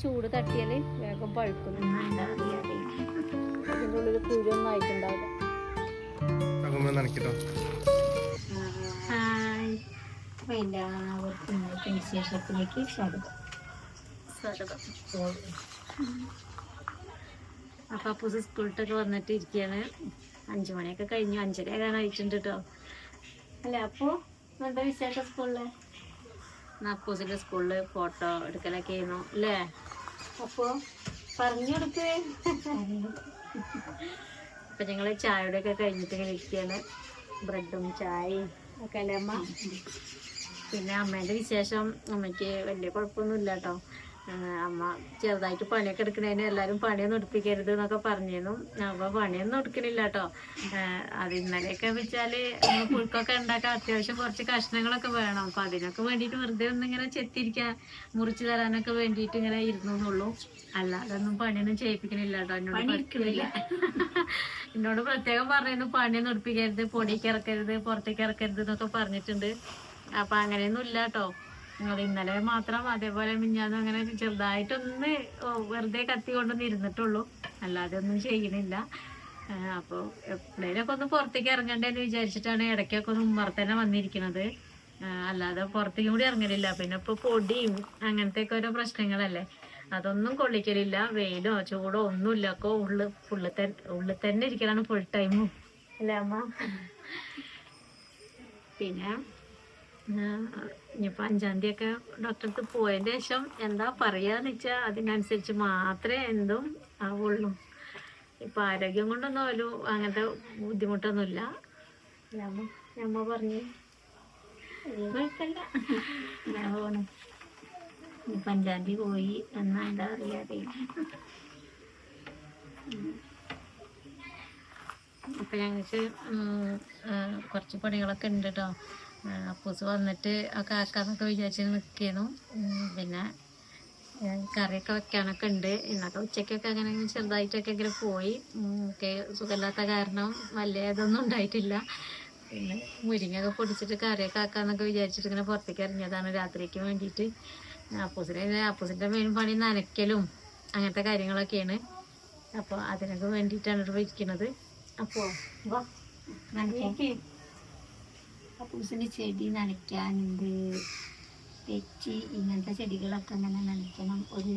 ചൂട് തട്ടിയാൽ വേഗം പഴുക്കുന്നു. ഇതിൻ്റെ ഉള്ളിൽ കുഴിയൊന്നും ആയിട്ടുണ്ടാവില്ല. എല്ലാവർക്കും വിശേഷത്തിലേക്ക് സ്വാഗതം. അപ്പോൾ അപ്പൂസ് സ്കൂളിട്ടൊക്കെ വന്നിട്ട് ഇരിക്കുകയാണ്. 5 മണിയൊക്കെ കഴിഞ്ഞു, 5:30 ആകാനായിട്ടുണ്ട് കേട്ടോ. അല്ലേ അപ്പോൾ എന്താ വിശേഷം? സ്കൂളിൽ അപ്പൂസിൻ്റെ സ്കൂളിൽ ഫോട്ടോ എടുക്കലൊക്കെ ആയിരുന്നു അല്ലേ? അപ്പോൾ പറഞ്ഞു കൊടുക്കേ. അപ്പം ഞങ്ങൾ ചായയുടെയൊക്കെ കഴിഞ്ഞിട്ട് ഇങ്ങനെ ഇരിക്കുകയാണ്. ബ്രെഡും ചായയും ഒക്കെ അല്ലേ അമ്മ? പിന്നെ അമ്മേൻ്റെ വിശേഷം, അമ്മയ്ക്ക് വലിയ കുഴപ്പമൊന്നുമില്ല കേട്ടോ. അമ്മ ചെറുതായിട്ട് പണിയൊക്കെ എടുക്കണേന് എല്ലാവരും പണിയൊന്നും എടുപ്പിക്കരുത് എന്നൊക്കെ പറഞ്ഞിരുന്നു. അപ്പോൾ പണിയൊന്നും എടുക്കണില്ല കേട്ടോ. അത് ഇന്നലെയൊക്കെ വെച്ചാൽ നമ്മൾ പുഴുക്കൊക്കെ ഉണ്ടാക്കാൻ അത്യാവശ്യം കുറച്ച് കഷ്ണങ്ങളൊക്കെ വേണം. അപ്പോൾ അതിനൊക്കെ വേണ്ടിയിട്ട് വെറുതെ ഒന്നിങ്ങനെ ചെത്തിരിക്കാൻ മുറിച്ച് തരാനൊക്കെ വേണ്ടിയിട്ട് ഇങ്ങനെ ഇരുന്നുള്ളൂ. അല്ലാതെ ഒന്നും പണിയൊന്നും ചെയ്യിപ്പിക്കണില്ല കേട്ടോ. എന്നോട് പ്രത്യേകം പറയുന്നു പണിയൊന്നും എടുപ്പിക്കരുത്, പൊടിക്ക് ഇറക്കരുത്, പുറത്തേക്ക് ഇറക്കരുത് എന്നൊക്കെ പറഞ്ഞിട്ടുണ്ട്. അപ്പം അങ്ങനെയൊന്നും ഇല്ല കേട്ടോ. അത് ഇന്നലെ മാത്രം, അതേപോലെ മിഞ്ഞാന്നും അങ്ങനെ ചെറുതായിട്ടൊന്ന് വെറുതെ കത്തി കൊണ്ടൊന്ന് ഇരുന്നിട്ടുള്ളൂ, അല്ലാതെ ഒന്നും ചെയ്യണില്ല. അപ്പോൾ എപ്പോഴേലൊക്കെ ഒന്ന് പുറത്തേക്ക് ഇറങ്ങണ്ടേന്ന് വിചാരിച്ചിട്ടാണ് ഇടയ്ക്കൊക്കെ ഒന്ന് ഉമ്മർത്തന്നെ വന്നിരിക്കുന്നത്. അല്ലാതെ പുറത്തേക്കും കൂടി ഇറങ്ങലില്ല. പിന്നെ ഇപ്പോൾ പൊടിയും അങ്ങനത്തെയൊക്കെ ഓരോ പ്രശ്നങ്ങളല്ലേ, അതൊന്നും കൊള്ളിക്കലില്ല. വെയിലോ ചൂടോ ഒന്നുമില്ല, ഒക്കെ ഉള്ളിൽ തന്നെ ഇരിക്കലാണ് ഫുൾ ടൈമും അല്ലേ അമ്മ? പിന്നെ ഇനിയിപ്പോൾ 5-ാം തീയതിയൊക്കെ ഡോക്ടർക്ക് പോയതിൻ്റെ ശേഷം എന്താ പറയുകയെന്ന് വെച്ചാൽ അതിനനുസരിച്ച് മാത്രമേ എന്തും ആവുള്ളൂ. ഇപ്പം ആരോഗ്യം കൊണ്ടൊന്നും ഒരു അങ്ങനത്തെ ബുദ്ധിമുട്ടൊന്നുമില്ല. ഞമ്മ പറഞ്ഞു കുഴപ്പമില്ല, ഞാൻ പോകണം. ഇപ്പം 5-ാം തീയതി പോയി എന്നാ എന്താ അറിയാതെ. അപ്പം ഞങ്ങൾക്ക് കുറച്ച് പണികളൊക്കെ ഉണ്ട് കേട്ടോ. അപ്പൂസ് വന്നിട്ട് ഒക്കെ ആക്കാന്നൊക്കെ വിചാരിച്ച് നിൽക്കുന്നു. പിന്നെ കറിയൊക്കെ വെക്കാനൊക്കെ ഉണ്ട്. ഇന്നൊക്കെ ഉച്ചയ്ക്കൊക്കെ അങ്ങനെ ചെറുതായിട്ടൊക്കെ ഇങ്ങനെ പോയി. ഒക്കെ സുഖമില്ലാത്ത കാരണം വലിയ ഇതൊന്നും ഉണ്ടായിട്ടില്ല. പിന്നെ മുരിങ്ങയൊക്കെ പൊടിച്ചിട്ട് കറിയൊക്കെ ആക്കാന്നൊക്കെ വിചാരിച്ചിട്ട് ഇങ്ങനെ പുറത്തേക്ക് ഇറങ്ങിയതാണ് രാത്രിക്ക് വേണ്ടിയിട്ട്. അപ്പൂസിൻ്റെ മെയിൻ പണി നനയ്ക്കലും അങ്ങനത്തെ കാര്യങ്ങളൊക്കെയാണ്. അപ്പോൾ അതിനൊക്കെ വേണ്ടിയിട്ടാണ് ഇവിടെ ഇരിക്കുന്നത്. അപ്പോൾ അപ്പൂസിന് ചെടി നനയ്ക്കാനുണ്ട്. തെച്ചി ഇങ്ങനത്തെ ചെടികളൊക്കെ അങ്ങനെ നനയ്ക്കണം. ഒരു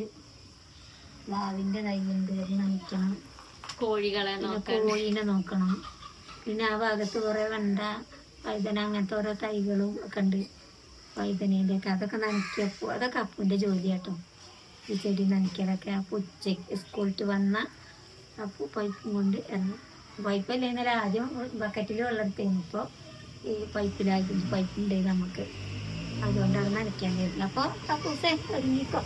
പ്ലാവിൻ്റെ തൈയുണ്ട്, അത് നനയ്ക്കണം. കോഴികളെ നോക്കണം. പിന്നെ ആ ഭാഗത്ത് കുറേ വെണ്ട, വഴുതന അങ്ങനത്തെ ഓരോ തൈകളും ഒക്കെ ഉണ്ട്. വഴുതനേൻ്റെ ഒക്കെ അതൊക്കെ നനയ്ക്കപ്പോൾ അതൊക്കെ അപ്പൂൻ്റെ ജോലി കേട്ടോ. ഈ ചെടി നനയ്ക്കലൊക്കെ. അപ്പോൾ ഉച്ചയ്ക്ക് സ്കൂളിട്ട് വന്ന അപ്പൂ പൈപ്പും കൊണ്ട് ഇറങ്ങും. പൈപ്പല്ലേ ഇന്നലെ ആദ്യം ബക്കറ്റിൽ വെള്ളം എടുത്തേന്ന്. ഇപ്പോൾ ഈ പൈപ്പുണ്ട് നമുക്ക്, അതുകൊണ്ടാണ് നനയ്ക്കാൻ കഴിയില്ല. അപ്പോൾ അപ്പൂസേ ഒരുങ്ങിക്കോ.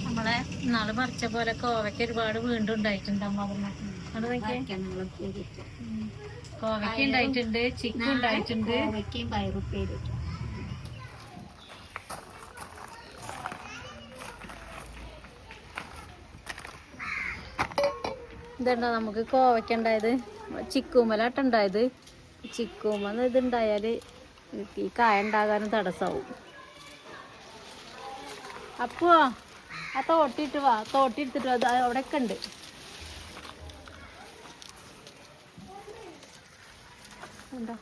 നമ്മളെ നാളെ പറിച്ച പോലെ കോവയ്ക്ക് ഒരുപാട് വീണ്ടും ഉണ്ടായിട്ടുണ്ട്. അമ്മ കോവയ്ക്ക് ഉണ്ടായിട്ടുണ്ട്, ചിക്കൻ ഉണ്ടായിട്ടുണ്ട്. കോവയ്ക്കയും പയറുപ്പേരും. ഇതുണ്ടോ നമുക്ക് കോവയ്ക്ക ഉണ്ടായത്? ചിക്കൂമലാട്ടം ഉണ്ടായത്. ചിക്കൂമെന്ന് ഇതുണ്ടായാൽ ഈ കായ ഉണ്ടാകാനും തടസ്സമാവും. അപ്പോ ആ തോട്ടിയിട്ട് വാ, തോട്ടി എടുത്തിട്ട് വാ. അത് അവിടെയൊക്കെ ഉണ്ട്. ഉണ്ടോ?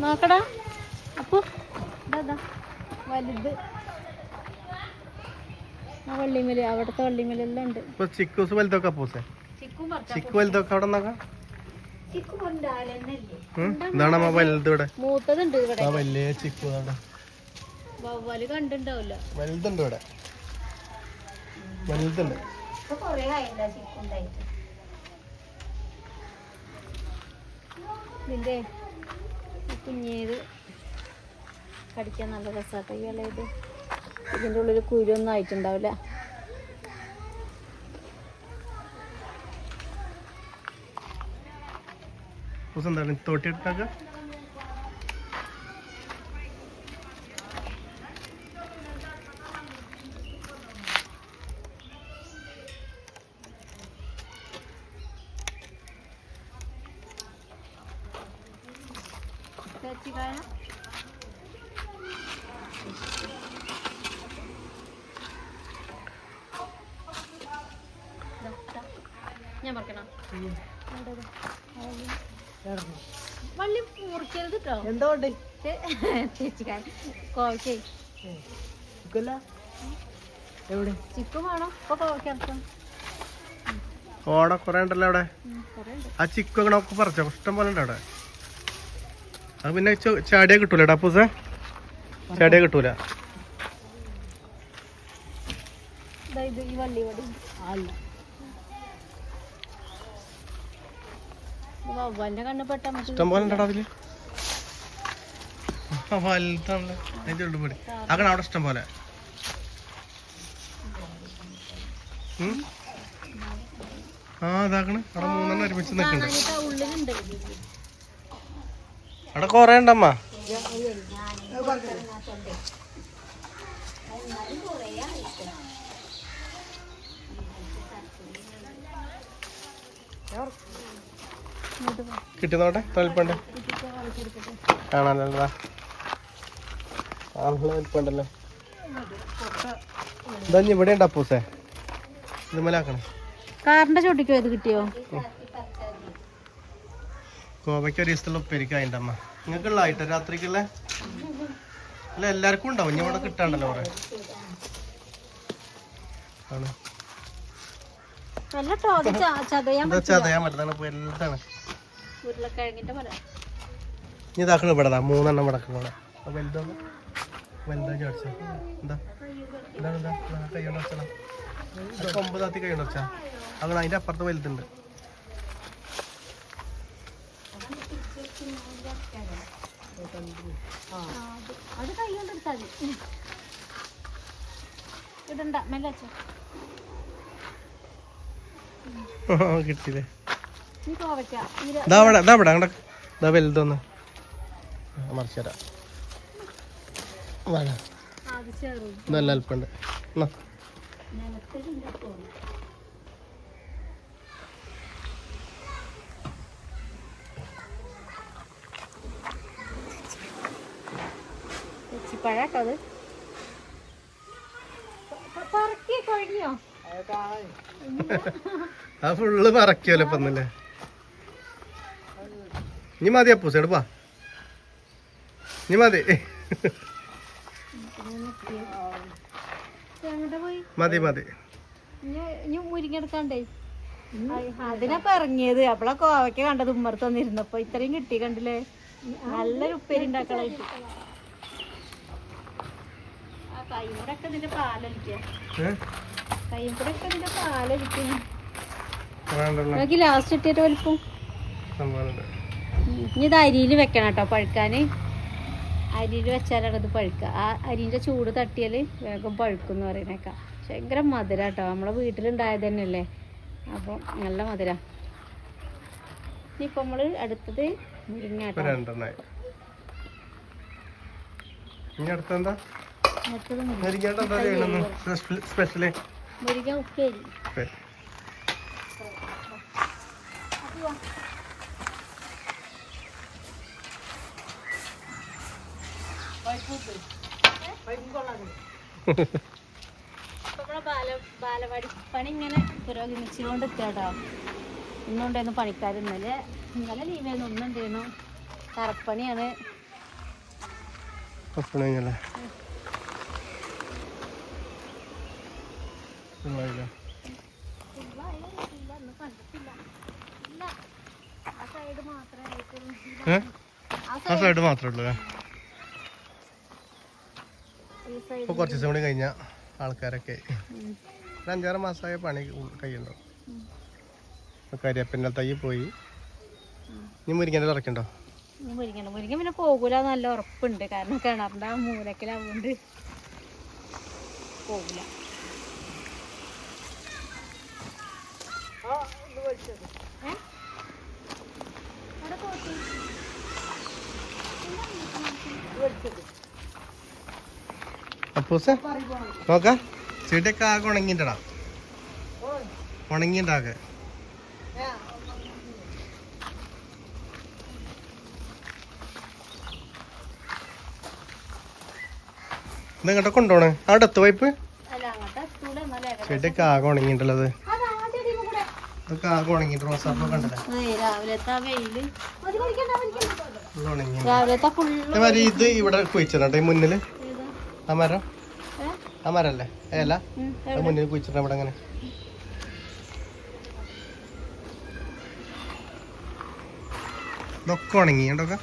നോക്കടാ അപ്പോ ഇതാ വലുത്. ആ വള്ളിമേല്, അവിടുത്തെ വള്ളിമേലെല്ലാം ഉണ്ട്. ചിക്കൂസ് വലുതൊക്കെ അപ്പൂസേ, ചിക്കു വലുതൊക്കെ അവിടെ നോക്കാം. എന്താണ് വലുത് ഇവിടെ? മൂത്തതുണ്ട് ഇവിടെ. വലിയ ചിക്കു വവ്വാല് കണ്ടുണ്ടാവില്ല. വലുതുണ്ട് ഇവിടെ, വലുതുണ്ട്. ഇതിന്റെ കുഞ്ഞേത് കടിക്കാൻ നല്ല രസമാട്ടോ ഈ ഇലയത്. ഇതിൻ്റെ ഉള്ളിൽ കുരുവൊന്നും ആയിട്ടുണ്ടാവില്ല. അപ്പൂസ് എന്താണ് തോട്ടി ഇട്ടാക്ക? ഞാൻ പറക്കണം വള്ളി മുറിക്കരുത് കേട്ടോ. എന്തോ ഉണ്ട് കോവയ്ക്കേ എവിടെ ചിക്കൻ വേണോ? ഇപ്പൊ കോവയ്ക്കറക്കാം. ഓടെ കൊറേ ഉണ്ടല്ലോ അവിടെ. കുറേ ഉണ്ട്. ആ ചിക്കൊക്കെ പറിച്ചോ, ഇഷ്ടം പോലെ ഉണ്ട് അവിടെ. അത് പിന്നെ ചാടിയാ കിട്ടൂല അപ്പൂസേ, ചാടിയാ കിട്ടൂല. ഇത് ഈ വള്ളി വടി അല്ല വവ്വാലിന്റെ കണ്ണ് പെട്ടാ മറ്റേ ഇഷ്ടം പോലെ ഉണ്ടോ അതില്? വലുതാണല്ലോ അതിന്റെ ഉള്ളുപടി. അങ്ങനെ അവിടെ ഇഷ്ടം പോലെ. ആ ഇതാക്കണ് അവിടെ 3 ഒരുമിച്ച് നിൽക്കുന്നുണ്ട്. ഉള്ളിലുണ്ട്. അവിടെ കൊറേ ഉണ്ടമ്മ. കിട്ടുന്നോട്ടെ വലിപ്പണ്ട് കാണാനല്ലതാ. ആണല്ലോ വലിപ്പണ്ടല്ലോ. ഇതാ ഇവിടെ ഉണ്ട് അപ്പൂസേ, ഇത് മലാക്കണം. കാറിന്റെ ചോട്ടിക്കോ ഇത് കിട്ടിയോ? കോവയ്ക്ക് ഒരു ദിവസത്തുള്ള ഉപ്പേരിക്കായിണ്ട് അമ്മ. നിങ്ങൾക്കുള്ള ആയിട്ട് രാത്രിക്കുള്ള അല്ല എല്ലാവർക്കും ഉണ്ടാവും. ഇനി ഇവിടെ കിട്ടാണ്ടല്ലോ കുറെ ആണ്. ചതയാൻ പറ്റുന്നതാണ് വലുതാണ്. ഉരുളക്കിഴങ്ങിന്റെ പോലെ ഇനി ഇതാക്കണം ഇവിടെ 3 മടക്കണം ഇവിടെ. വലുതാണ് വലുതാ ചാടിച്ച എന്താ എന്താണ് എന്താ കൈ കൊണ്ട് വെച്ചാ 9 കൈ കൊണ്ട് വെച്ചാ അങ്ങനെ. അതിന്റെ അപ്പുറത്ത് വലുതുണ്ട്. അത് കൈ കൊണ്ട് എടുത്താൽ മതി. ഇടണ്ട മെല്ലെ വെച്ചോ. കിട്ടിയില്ലേ? നീ കോവയ്ക്ക ഇതാ വലുതൊന്ന് മറിച്ചരാ. അത് ചെറു നല്ല അല്പുണ്ട്. തെച്ചിപ്പഴാട്ടോ അത്. പറക്കി കഴിഞ്ഞോ? ആ ഫുള്ള് പറക്കിയല്ലോ ഇപ്പൊ ഒന്നല്ലേ. ഇനി മതി അപ്പൂസ് എടുപ്പാ, ഇനി മതി മതി മതി. ഇനി മുരിങ്ങെടുക്കാണ്ടേ അതിനപ്പൊ ഇറങ്ങിയത്. അപ്പളാ കോവയ്ക്ക കണ്ടത് ഉമ്മർത്ത് വന്നിരുന്നപ്പോ. ഇത്രയും കിട്ടി കണ്ടില്ലേ? നല്ലൊരു ഉപ്പേരി ഉണ്ടാക്കളായിട്ട്. ആ കൈയും കൂടെ ഒക്കെ ഇതിന്റെ പാലൊലിക്കുക. കൈയും കൂടെ ഒക്കെ ഇതിന്റെ പാലൊലിക്കുന്നു. നോക്കി ലാസ്റ്റ് ഇട്ടിട്ട് വലിപ്പം. ഇനി ഇത് അരിയിൽ വെക്കണം കേട്ടോ പഴുക്കാന്. അരിയിൽ വെച്ചാലാണ് ഇത് പഴുക്കുക. ആ അരിന്റെ ചൂട് തട്ടിയാൽ വേഗം പഴുക്കും എന്ന് പറയുന്നേക്കാം. ഭയങ്കര മധുര കേട്ടോ. നമ്മളെ വീട്ടിലുണ്ടായത് തന്നെയല്ലേ, അപ്പം നല്ല മധുര. ഇനിയിപ്പോൾ നമ്മൾ അടുത്തത് മുരിങ്ങ കേട്ടോ. അടുത്തത് മുരിങ്ങ ഉപ്പേരി. നമ്മളെ ബാലവാടി പണി ഇങ്ങനെ പുരോഗമിച്ചുകൊണ്ട് കേട്ടോ. ഇന്നുണ്ടായിരുന്നു പണിക്കാർ. ഇന്നലെ ലീവായിരുന്നു. ഒന്നുണ്ടായിരുന്നു തറപ്പണിയാണ്. ആ സൈഡ് മാത്രമേ ഉള്ളൂ. ഇപ്പൊ കുറച്ച് ദിവസം കൂടി കഴിഞ്ഞ ആൾക്കാരൊക്കെ 5-6 മാസമായ പണി കഴിയുണ്ടോ. കരിയപ്പിൻ്റെ തൈ പോയി. ഇനി മുരിങ്ങൻ്റെ തുറക്കണ്ടോ? മുരിങ്ങ പിന്നെ പോകൂല നല്ല ഉറപ്പുണ്ട്. കാരണം കിണറിന്റെ ആ മൂലക്കിലാവുകൊണ്ട് പോകൂല. അവിടെ പൂസ നോക്ക ചെടിയൊക്കെ ആകെ ഉണങ്ങിണ്ടടാ, ഉണങ്ങിണ്ടാകെ. ഇതെങ്ങോട്ട് കൊണ്ടുപോണേ? അവിടെ എത്തു പൈപ്പ്? ചെടിയൊക്കെ ആകെ ഉണങ്ങിണ്ടല്ലത്. ഇതൊക്കെ ആകെ ഉണങ്ങിട്ട് റോസാപ്പൂ കണ്ടല്ലേ ഉണങ്ങി. ഇത് ഇവിടെ കുഴിച്ചിട്ടുണ്ട് ഈ മുന്നില്, ആ മരം, ആ മരല്ലേ ഏല, മുന്നിൽ കുഴിച്ചിട്ടുണ്ട് ഇവിടെ. അങ്ങനെ ഇതൊക്കെ ഉണങ്ങി, കണ്ടൊക്കെ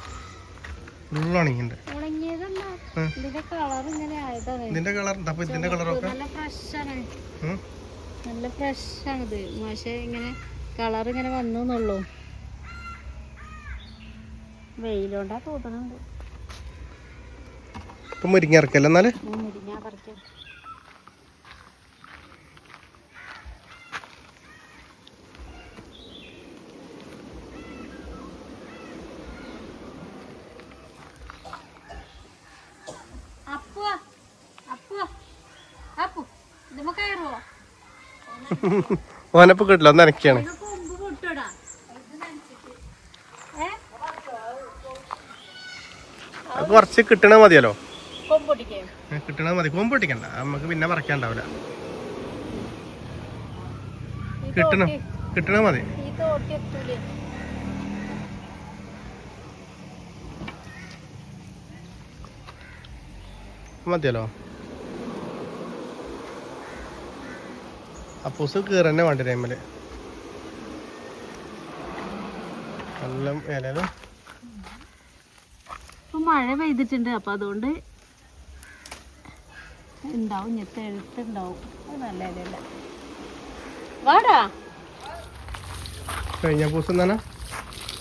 ഫുള്ള് ഉണങ്ങിണ്ട്. ഇതിന്റെ കളർ അപ്പൊ ഇതിന്റെ കളറൊക്കെ നല്ല ഫ്രഷ് ആണിത്. പക്ഷെ ഇങ്ങനെ കളർ ഇങ്ങനെ വന്നുള്ളൂ, വെയിലുണ്ടാ തോന്നുന്നുണ്ട്. ഇപ്പൊ മുരിങ്ങ ഇറക്കല്ലേ എന്നാല്? മുരിങ്ങ പറിക്കാം. ഓനപ്പ് കിട്ടില്ല, ഒന്ന് നനക്കാണ്. കുറച്ച് കിട്ടണ മതിയല്ലോ, കിട്ടണ മതി. കൊമ്പ് പൊട്ടിക്കണ്ട, നമുക്ക് പിന്നെ പറിക്കാണ്ടാവില്ല. കിട്ടണ മതി. മതിയല്ലോ. അപ്പൂസ് കീറന്നെ വേണ്ട ടൈമില് നല്ല ഇലയിലും. ഇപ്പൊ മഴ പെയ്തിട്ടുണ്ട്, അപ്പൊ അതുകൊണ്ട് ഉണ്ടാവും, എഴുത്തുണ്ടാവും. അത് നല്ല ഇലയല്ല. വാടാ കഴിഞ്ഞ പൂസ് എന്നാ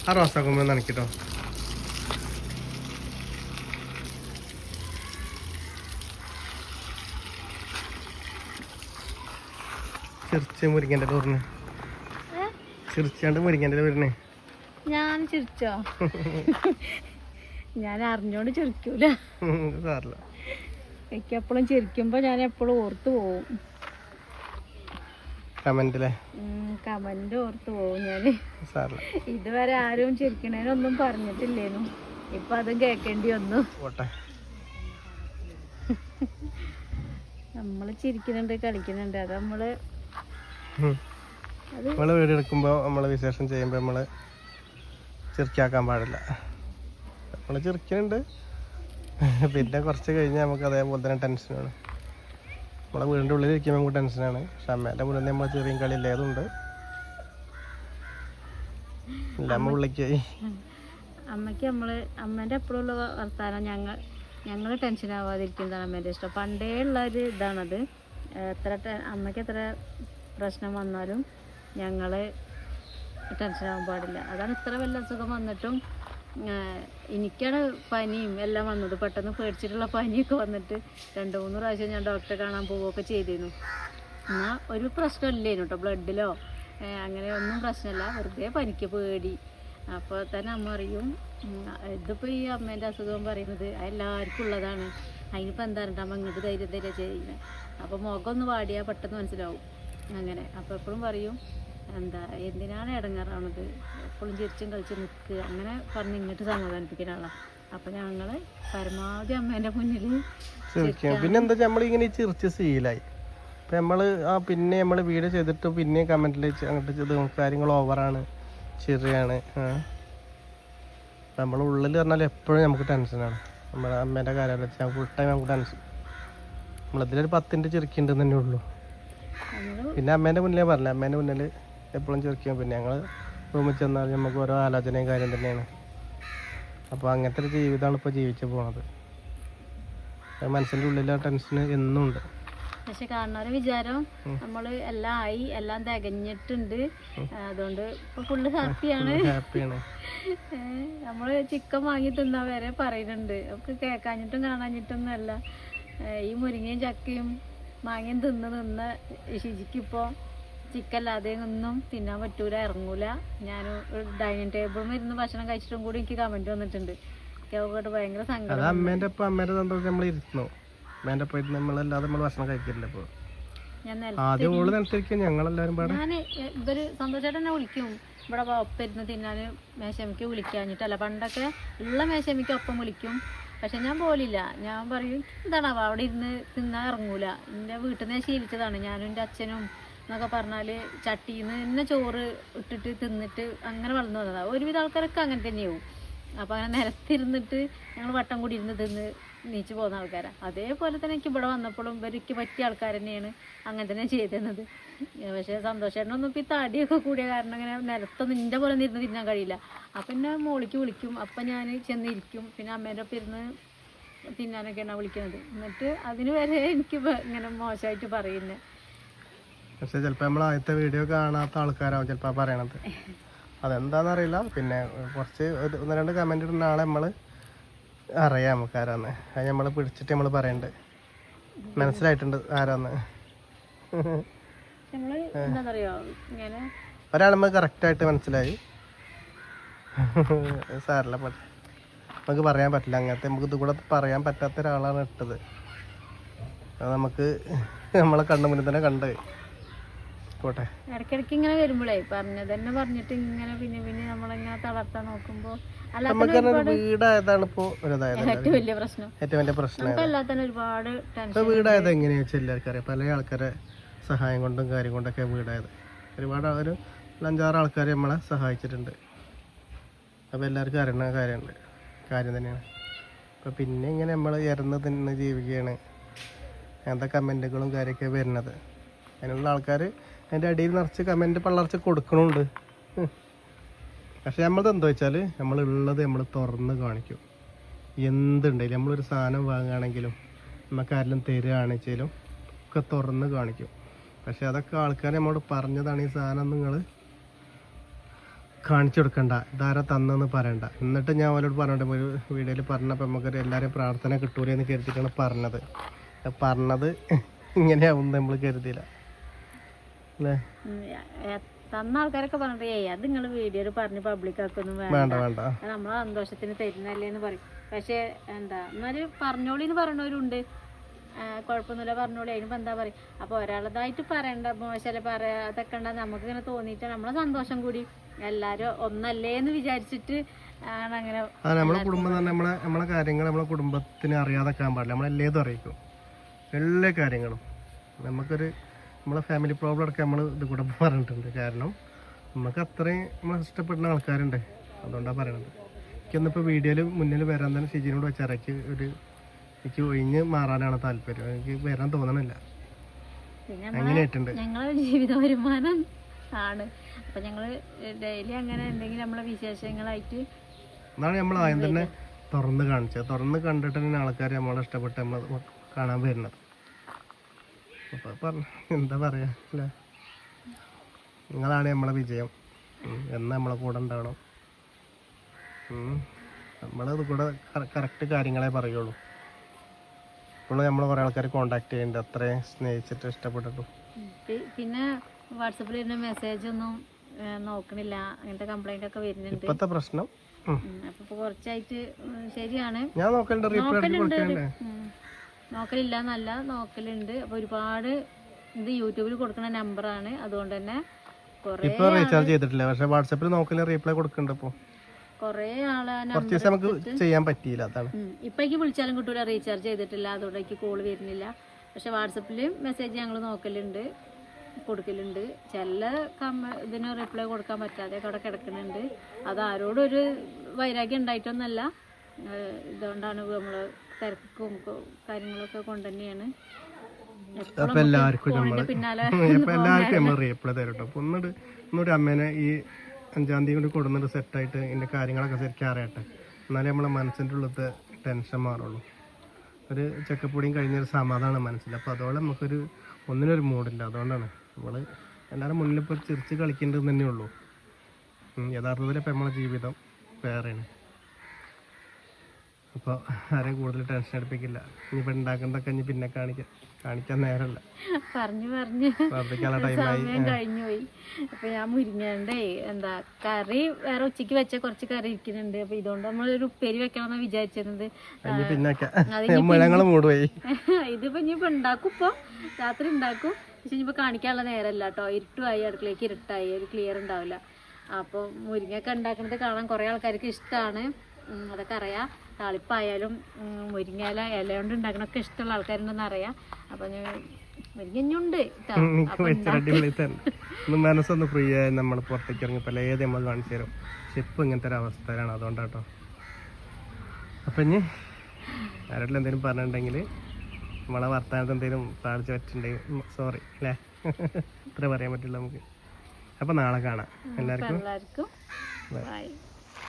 ആ റോസാക്കുമ്പോ നനക്കിട്ടോ. ചിരിച്ച് മുരിങ്ങൻ്റെ പറഞ്ഞ് ചിരിച്ചാണ്ട് മുരിങ്ങൻ്റെ വരുന്നേ. ഞാൻ ചിരിച്ചോ? ഞാൻ അറിഞ്ഞോണ്ട് ചിരിക്കൂല. എനിക്ക് എപ്പോഴും ചിരിക്കുമ്പോ ഞാൻ എപ്പോഴും ഓർത്ത് പോവും. കമന്റ് ഓർത്ത് പോവും ഞാന്. ഇതുവരെ ആരും ചിരിക്കണേനൊന്നും പറഞ്ഞിട്ടില്ലേനു, ഇപ്പൊ അതും കേക്കേണ്ടി വന്നു. നമ്മള് ചിരിക്കുന്നുണ്ട്, കളിക്കുന്നുണ്ട്. അത് നമ്മള് വീഡിയോ എടുക്കുമ്പോ നമ്മള് വിശേഷം ചെയ്യുമ്പോ നമ്മള് ചിരിക്കാക്കാൻ പാടില്ല. നമ്മള് ചിരിക്കുന്നുണ്ട്, പിന്നെ കുറച്ച് കഴിഞ്ഞാൽ നമുക്ക് അതേപോലെ തന്നെ ടെൻഷനാണ്. നമ്മളെ വീടിൻ്റെ ഉള്ളിൽ ഇരിക്കുമ്പോൾ നമുക്ക് ടെൻഷനാണ്. പക്ഷെ അമ്മേൻ്റെ മുന്നിൽ നമ്മൾ ചെറിയ കളി ഇല്ലാതുണ്ട്. ഇല്ല അമ്മ ഉള്ളിക്കായി. അമ്മയ്ക്ക് അമ്മേൻ്റെ എപ്പോഴുള്ള വർത്താനം ഞങ്ങൾ ടെൻഷൻ ആവാതിരിക്കുന്നതാണ് അമ്മേൻ്റെ ഇഷ്ടം. പണ്ടേ ഉള്ളൊരു ഇതാണത്. അമ്മയ്ക്ക് എത്ര പ്രശ്നം വന്നാലും ഞങ്ങൾ ടെൻഷനാകാൻ പാടില്ല. അതാണ് ഇത്ര വലിയ അസുഖം വന്നിട്ടും എനിക്കാണ് പനിയും എല്ലാം വന്നത്. പെട്ടെന്ന് പേടിച്ചിട്ടുള്ള പനിയൊക്കെ വന്നിട്ട് 2-3 പ്രാവശ്യം ഞാൻ ഡോക്ടറെ കാണാൻ പോവുകയൊക്കെ ചെയ്തിരുന്നു. എന്നാൽ ഒരു പ്രശ്നമില്ലേനു കേട്ടോ, ബ്ലഡിലോ അങ്ങനെ ഒന്നും പ്രശ്നമില്ല, വെറുതെ പനിക്ക് പേടി. അപ്പോൾ തന്നെ അമ്മ അറിയും ഇതിപ്പോൾ ഈ അമ്മേൻ്റെ അസുഖം പറയുന്നത് എല്ലാവർക്കും ഉള്ളതാണ്, അതിനിപ്പോൾ എന്താണ് അമ്മ ഇങ്ങോട്ട് ധൈര്യം ചെയ്യുന്നത്. അപ്പോൾ മുഖം ഒന്ന് വാടിയാൽ പെട്ടെന്ന് മനസ്സിലാവും. അങ്ങനെ അപ്പോൾ എപ്പോഴും പറയും എന്തിനാണ് ഇടങ്ങാറാവണത്, എപ്പോഴും ചിരിച്ചും കളിച്ച് നിൽക്കുക, അങ്ങനെ പറഞ്ഞ് ഇങ്ങോട്ട് സമാധാനിപ്പിക്കുന്ന ആളാണ്. അപ്പോൾ ഞങ്ങൾ പരമാവധി അമ്മേൻ്റെ മുന്നിൽ പിന്നെ എന്താ നമ്മളിങ്ങനെ ചിരിച്ച് ശീലായി. ഇപ്പം പിന്നെ നമ്മൾ വീഡിയോ ചെയ്തിട്ട് പിന്നെ കമൻറ്റിൽ അങ്ങോട്ട് കാര്യങ്ങൾ ഓവറാണ്, ചെറിയാണ്. നമ്മളെ ഉള്ളിൽ പറഞ്ഞാൽ എപ്പോഴും നമുക്ക് ടെൻഷനാണ്. നമ്മുടെ അമ്മേൻ്റെ കാര്യം വെച്ചാൽ ഫുൾ ടൈം നമുക്ക് ടെൻഷൻ. നമ്മളിതിലൊരു 10 ചിരിക്കുന്നുണ്ടെന്ന് തന്നെ ഉള്ളൂ. പിന്നെ അമ്മേൻ്റെ മുന്നിലേ പറഞ്ഞില്ല, അമ്മേൻ്റെ മുന്നിൽ എപ്പോഴും ചിരിക്കും. പിന്നെ ഞങ്ങൾ റൂമിൽ ചെന്നാൽ നമുക്ക് ഓരോ ആലോചനയും കാര്യം തന്നെയാണ്. അപ്പോൾ അങ്ങനത്തെ ഒരു ജീവിതമാണ് ഇപ്പോൾ ജീവിച്ചു പോകുന്നത്. മനസ്സിൻ്റെ ഉള്ളിൽ ആ ടെൻഷൻ എന്നും ഉണ്ട്. പക്ഷെ കാണുന്നവരെ വിചാരം നമ്മൾ എല്ലാം ആയി, എല്ലാം തികഞ്ഞിട്ടുണ്ട്, അതുകൊണ്ട് ഇപ്പൊ ഫുള്ള് ഹാപ്പിയാണ്. നമ്മള് ചിക്കൻ വാങ്ങി തിന്നാൻ വരെ പറയുന്നുണ്ട്. നമുക്ക് കേൾക്കാഞ്ഞിട്ടും കാണാഞ്ഞിട്ടൊന്നും അല്ല. ഈ മുരിങ്ങയും ചക്കയും മാങ്ങയും തിന്ന് ഷിജിക്കിപ്പോൾ ചിക്കൻ അല്ലാതെ ഒന്നും തിന്നാൻ പറ്റൂല, ഇറങ്ങൂല. ഞാൻ ഡൈനിങ് ടേബിളിൽ ഇരുന്ന് ഭക്ഷണം കഴിച്ചിട്ടും കൂടി എനിക്ക് കമന്റ് വന്നിട്ടുണ്ട്. കേട്ട് ഭയങ്കര സങ്കടം. അമ്മേൻ്റെ ഒപ്പം ഇരുന്ന് നമ്മളല്ലാതെ നമ്മൾ ഭക്ഷണം കഴിക്കില്ല ഇപ്പോൾ. ഞാൻ ആദ്യം ഓള് നിലത്തിരിക്കും, ഞങ്ങളെല്ലാവരും പാടെ. ഞാൻ ഇവര് സന്തോഷമായിട്ട് തന്നെ വിളിക്കും ഇവിടെ ഒപ്പം ഇരുന്ന് തിന്നാൻ മേശമിക്ക് വിളിക്കാഞ്ഞിട്ടല്ല. പണ്ടൊക്കെ ഉള്ള മേശമിക്ക് ഒപ്പം വിളിക്കും, പക്ഷെ ഞാൻ പോലില്ല. ഞാൻ പറയും എന്താണാവോ അവിടെ ഇരുന്ന് തിന്നാൻ ഇറങ്ങൂല. എൻ്റെ വീട്ടിൽ നിന്ന് ശീലിച്ചതാണ്. ഞാനും എൻ്റെ അച്ഛനും എന്നൊക്കെ പറഞ്ഞാൽ ചട്ടിയിൽ നിന്ന് തന്നെ ചോറ് ഇട്ടിട്ട് തിന്നിട്ട് അങ്ങനെ വളർന്നു വന്നതാണ്. ഒരുവിധ ആൾക്കാരൊക്കെ അങ്ങനെ തന്നെയാവും. അപ്പോൾ അങ്ങനെ നിലത്തിരുന്നിട്ട് ഞങ്ങൾ വട്ടം കൂടി ഇരുന്ന് തിന്ന് നീച്ചു പോകുന്ന ആൾക്കാരാണ്. അതേപോലെ തന്നെ എനിക്ക് ഇവിടെ വന്നപ്പോഴും ഇവർക്ക് പറ്റിയ ആൾക്കാർ തന്നെയാണ് അങ്ങനെ തന്നെ ചെയ്തിരുന്നത്. പക്ഷേ സന്തോഷേട്ടനൊന്നും ഇപ്പം ഈ തടിയൊക്കെ കൂടിയ കാരണം അങ്ങനെ നിലത്തൊന്നും ഇൻ്റെ പോലെ ഇരുന്ന് തിന്നാൻ കഴിയില്ല. അപ്പം എന്നെ മോളിക്ക് വിളിക്കും, അപ്പം ഞാൻ ചെന്നിരിക്കും. പിന്നെ അമ്മേൻ്റെ ഒപ്പം ഇരുന്ന് തിന്നാനൊക്കെയാണ് വിളിക്കുന്നത്. എന്നിട്ട് അതിന് വരെ എനിക്ക് ഇങ്ങനെ മോശമായിട്ട് പറയുന്നത്. പക്ഷെ ചിലപ്പോൾ നമ്മൾ ആദ്യത്തെ വീഡിയോ കാണാത്ത ആൾക്കാരാവും ചിലപ്പോൾ പറയണത്. അതെന്താണെന്നറിയില്ല. പിന്നെ കുറച്ച് ഒന്ന് രണ്ട് കമൻ്റ് ഇടുന്ന ആളെ നമ്മൾ അറിയാം നമുക്ക് ആരാന്ന്. അത് നമ്മൾ പിടിച്ചിട്ട് നമ്മൾ പറയണ്ട്. മനസ്സിലായിട്ടുണ്ട് ആരാന്ന്. ഒരാൾ നമുക്ക് കറക്റ്റായിട്ട് മനസ്സിലായി. സാറില്ല, നമുക്ക് പറയാൻ പറ്റില്ല. അങ്ങനത്തെ നമുക്ക് ഇത് കൂടെ പറയാൻ പറ്റാത്ത ഒരാളാണ് ഇട്ടത്. അത് നമുക്ക് നമ്മളെ കണ്ണു മുന്നിൽ തന്നെ കണ്ട് പോട്ടെ. ഇടയ്ക്കിടയ്ക്ക് ഇങ്ങനെ വരുമ്പോഴേ പറഞ്ഞത് തന്നെ പറഞ്ഞിട്ട് ഇങ്ങനെ പിന്നെ പിന്നെ നമ്മളിങ്ങനെ തളർത്താൻ നോക്കുമ്പോൾ വീടായതാണ് ഇപ്പോ ഏറ്റവും വലിയ പ്രശ്നം. എല്ലാത്തന്നെ ഒരുപാട് ടെൻഷൻ. വീടായത് എങ്ങനെയാ വെച്ചാൽ എല്ലാവർക്കും അറിയാം. പല ആൾക്കാരെ സഹായം കൊണ്ടും കാര്യം കൊണ്ടൊക്കെ വീടായത്. ഒരുപാട് ഒരു 5-6 ആൾക്കാർ നമ്മളെ സഹായിച്ചിട്ടുണ്ട്. അപ്പോൾ എല്ലാവർക്കും അറിയുന്ന കാര്യം തന്നെയാണ്. അപ്പോൾ പിന്നെ ഇങ്ങനെ നമ്മൾ ഇറന്ന് തിന്ന് ജീവിക്കുകയാണ്. അങ്ങനത്തെ കമൻറ്റുകളും കാര്യമൊക്കെ വരുന്നത്. അതിനുള്ള ആൾക്കാർ അതിൻ്റെ അടിയിൽ നിറച്ച് കമൻറ്റ് പള്ളർച്ച് കൊടുക്കണുണ്ട്. പക്ഷെ നമ്മളത് എന്താ വെച്ചാൽ നമ്മളുള്ളത് നമ്മൾ തുറന്ന് കാണിക്കും. എന്തുണ്ടെങ്കിലും നമ്മളൊരു സാധനം വാങ്ങുകയാണെങ്കിലും നമുക്ക് ആരെങ്കിലും തരികയാണെങ്കിലും ഒക്കെ തുറന്ന് കാണിക്കും. പക്ഷെ അതൊക്കെ ആൾക്കാർ നമ്മോട് പറഞ്ഞതാണ്, ഈ സാധനം നിങ്ങൾ കാണിച്ചു കൊടുക്കണ്ട, ഇതാരാ തന്നെന്ന് പറയണ്ട. എന്നിട്ട് ഞാൻ അവരോട് പറഞ്ഞിട്ട് ഒരു വീഡിയോയിൽ പറഞ്ഞപ്പോൾ നമുക്കൊരു എല്ലാവരും പ്രാർത്ഥന കിട്ടൂലേ എന്ന് കരുതിയിട്ടാണ് പറഞ്ഞത്. ഇങ്ങനെയാവും നമ്മൾ കരുതിയില്ല അല്ലേ. തന്ന ആൾക്കാരൊക്കെ പറഞ്ഞിട്ട് അത് നിങ്ങൾ വീഡിയോയിൽ പറഞ്ഞ് പബ്ലിക് ആക്കൊന്നും വേണ്ട, നമ്മളെ സന്തോഷത്തിന് തരുന്നല്ലേ എന്ന് പറയും. പക്ഷെ എന്താ എന്നാലും പറഞ്ഞോളിന്ന് പറയണവരുണ്ട്. കുഴപ്പമൊന്നുമില്ല പറഞ്ഞോളി, അതിനിപ്പോൾ എന്താ പറയും. അപ്പോൾ ഒരാളതായിട്ട് പറയണ്ട, മോശമല്ലേ പറയാതൊക്കെ ഉണ്ടാ. നമുക്ക് ഇങ്ങനെ തോന്നിയിട്ട് നമ്മളെ സന്തോഷം കൂടി എല്ലാവരും ഒന്നല്ലേ എന്ന് വിചാരിച്ചിട്ട് ആണ് അങ്ങനെ. നമ്മളെ കുടുംബം തന്നെ നമ്മളെ കാര്യങ്ങൾ നമ്മളെ കുടുംബത്തിന് അറിയാതെക്കാൻ പാടില്ല. നമ്മളെല്ലേതും അറിയിക്കും, എല്ലാ കാര്യങ്ങളും. നമ്മളെ ഫാമിലി പ്രോബ്ലം ഒക്കെ നമ്മൾ ഇത് കൂടെ പറഞ്ഞിട്ടുണ്ട്. കാരണം നമുക്ക് അത്രയും നമ്മൾ ഇഷ്ടപ്പെടുന്ന ആൾക്കാരുണ്ട്, അതുകൊണ്ടാണ് പറയണത്. എനിക്കൊന്നിപ്പോൾ വീഡിയോയിൽ മുന്നിൽ വരാൻ തന്നെ ഷിജിനോട് വെച്ചാൽ എനിക്ക് ഒഴിഞ്ഞ് മാറാനാണ് താല്പര്യം. എനിക്ക് വരാൻ തോന്നണില്ല. അങ്ങനെയായിട്ടുണ്ട്. ഞങ്ങളെ ജീവിത വരുമാനം ആണ്. അപ്പം ഞങ്ങൾ ഡെയിലി അങ്ങനെ എന്തെങ്കിലും നമ്മളെ വിശേഷങ്ങളായിട്ട് അതാണ് നമ്മൾ ആദ്യം തന്നെ തുറന്ന് കാണിച്ചത്. തുറന്ന് കണ്ടിട്ട് തന്നെ ആൾക്കാർ നമ്മളെ ഇഷ്ടപ്പെട്ട് നമ്മൾ കാണാൻ വരുന്നത്. അപ്പോൾ പറഞ്ഞു എന്താ പറയുക അല്ലേ, നിങ്ങളാണ് നമ്മളെ വിജയം. എന്ന് നമ്മളെ കൂടെ ഉണ്ടാവണം. നമ്മളത് കൂടെ കറക്റ്റ് കാര്യങ്ങളെ പറയുള്ളൂ. ഇപ്പോൾ നമ്മൾ കുറേ ആൾക്കാർ കോണ്ടാക്ട് ചെയ്യുന്നുണ്ട്, അത്രയും സ്നേഹിച്ചിട്ട് ഇഷ്ടപ്പെട്ടിട്ടു. പിന്നെ വാട്സപ്പിൽ വരുന്ന മെസ്സേജ് ഒന്നും നോക്കണില്ല, അങ്ങനത്തെ കംപ്ലൈന്റ് ഒക്കെ വരുന്നുണ്ട്. ഇപ്പോഴത്തെ പ്രശ്നം അപ്പൊ കുറച്ചായിട്ട് ശരിയാണ്. ഞാൻ നോക്കലില്ല എന്നല്ല, നോക്കലുണ്ട്. അപ്പൊ ഒരുപാട് ഇത് യൂട്യൂബിൽ കൊടുക്കുന്ന നമ്പറാണ്, അതുകൊണ്ട് തന്നെ റീചാർജ് ചെയ്തിട്ടില്ല. പക്ഷെ വാട്സാപ്പിൽ നോക്കല് റീപ്ലൈ കൊടുക്കുന്നുണ്ട്. ഇപ്പോൾ കൊറേ ആളെ നമുക്ക് ചെയ്യാൻ പറ്റിയില്ല, അതാണ്. ഇപ്പേക്ക് വിളിച്ചാലും കിട്ടൂല, റീചാർജ് ചെയ്തിട്ടില്ല, അതുകൊണ്ട് എനിക്ക് കോള് വരുന്നില്ല. പക്ഷെ വാട്സപ്പിൽ മെസ്സേജ് ഞങ്ങൾ നോക്കലുണ്ട്, കൊടുക്കലുണ്ട്. ചില ഇതിന് റിപ്ലൈ കൊടുക്കാൻ പറ്റാതെ അവിടെ കിടക്കുന്നുണ്ട്. അത് ആരോടും ഒരു വൈരാഗ്യം ഉണ്ടായിട്ടൊന്നല്ല, ഇതുകൊണ്ടാണ് നമ്മള് തിരക്കും കാര്യങ്ങളൊക്കെ കൊണ്ട് തന്നെയാണ്. എല്ലാവർക്കും റീപ്ലൈ തരട്ടോ. ഒന്നുകൂടി അമ്മേനെ ഈ 5-ാം തീയതി കൊണ്ട് കൊടുന്നിട്ട് സെറ്റായിട്ട് ഇതിൻ്റെ കാര്യങ്ങളൊക്കെ ശരിക്കും അറിയട്ടെ, എന്നാലേ നമ്മളെ മനസ്സിൻ്റെ ഉള്ളത്തെ ടെൻഷൻ മാറുള്ളൂ. ഒരു ചക്കപ്പൊടിയും കഴിഞ്ഞൊരു സമാധാനം മനസ്സിൽ. അപ്പോൾ അതോടെ നമുക്കൊരു ഒന്നിനൊരു മൂഡില്ല. അതുകൊണ്ടാണ് നമ്മൾ എല്ലാവരും മുന്നിൽ ഇപ്പോൾ ചിരിച്ച് കളിക്കേണ്ടത് തന്നെ ഉള്ളൂ. യഥാർത്ഥത്തിൽ ഇപ്പം നമ്മളെ ജീവിതം വേറെയാണ്. അപ്പോൾ ആരെയും കൂടുതൽ ടെൻഷൻ എടുപ്പിക്കില്ല. ഇനിയിപ്പോൾ ഉണ്ടാക്കുന്നതൊക്കെ ഇനി പിന്നെ കാണിക്കാൻ നേരമല്ല. പറഞ്ഞ് സമയം കഴിഞ്ഞു പോയി. അപ്പൊ ഞാൻ മുരിങ്ങണ്ടേ എന്താ കറി വേറെ ഉച്ചക്ക് വെച്ച കുറച്ച് കറി ഇരിക്കുന്നുണ്ട്. അപ്പൊ ഇതുകൊണ്ട് നമ്മളൊരു ഉപ്പേരി വെക്കണമെന്ന് വിചാരിച്ചിരുന്നത്. ഇതിപ്പോ ഇനിയിപ്പോ ഉണ്ടാക്കും, ഇപ്പൊ രാത്രി ഉണ്ടാക്കും. പക്ഷെ ഇനിയിപ്പോ കാണിക്കാനുള്ള നേരമല്ല കേട്ടോ. ഇരുട്ടുമായി, അടുക്കളേക്ക് ഇരുട്ടായി, ഒരു ക്ലിയർ ഉണ്ടാവില്ല. അപ്പൊ മുരിങ്ങയൊക്കെ ഉണ്ടാക്കുന്നത് കാണാൻ കുറെ ആൾക്കാർക്ക് ഇഷ്ടമാണ്, അതൊക്കെ അറിയാം. താളിപ്പായാലും മുരിങ്ങയില ഇല കൊണ്ട് ഉണ്ടാക്കണൊക്കെ ഇഷ്ടമുള്ള ആൾക്കാരുണ്ടെന്ന് അറിയാം. അപ്പൊ മുരിങ്ങഞ്ഞുണ്ട് മനസ്സൊന്ന് ഫ്രീ ആയി നമ്മൾ പുറത്തേക്ക് ഇറങ്ങി പലത് നമ്മൾ കാണിച്ചു തരും. പക്ഷെ ഇപ്പൊ ഇങ്ങനത്തെ ഒരു അവസ്ഥയിലാണ്, അതുകൊണ്ടാട്ടോ. അപ്പൊ ഇനി ആരെങ്കിലും എന്തെങ്കിലും പറഞ്ഞിട്ടുണ്ടെങ്കിൽ നമ്മളെ വർത്താനത്ത് എന്തെങ്കിലും താഴ്ച പറ്റുണ്ടെങ്കിൽ സോറി അല്ലേ, ഇത്ര പറയാൻ പറ്റില്ല നമുക്ക്. അപ്പൊ നാളെ കാണാം എല്ലാവർക്കും. ബൈ.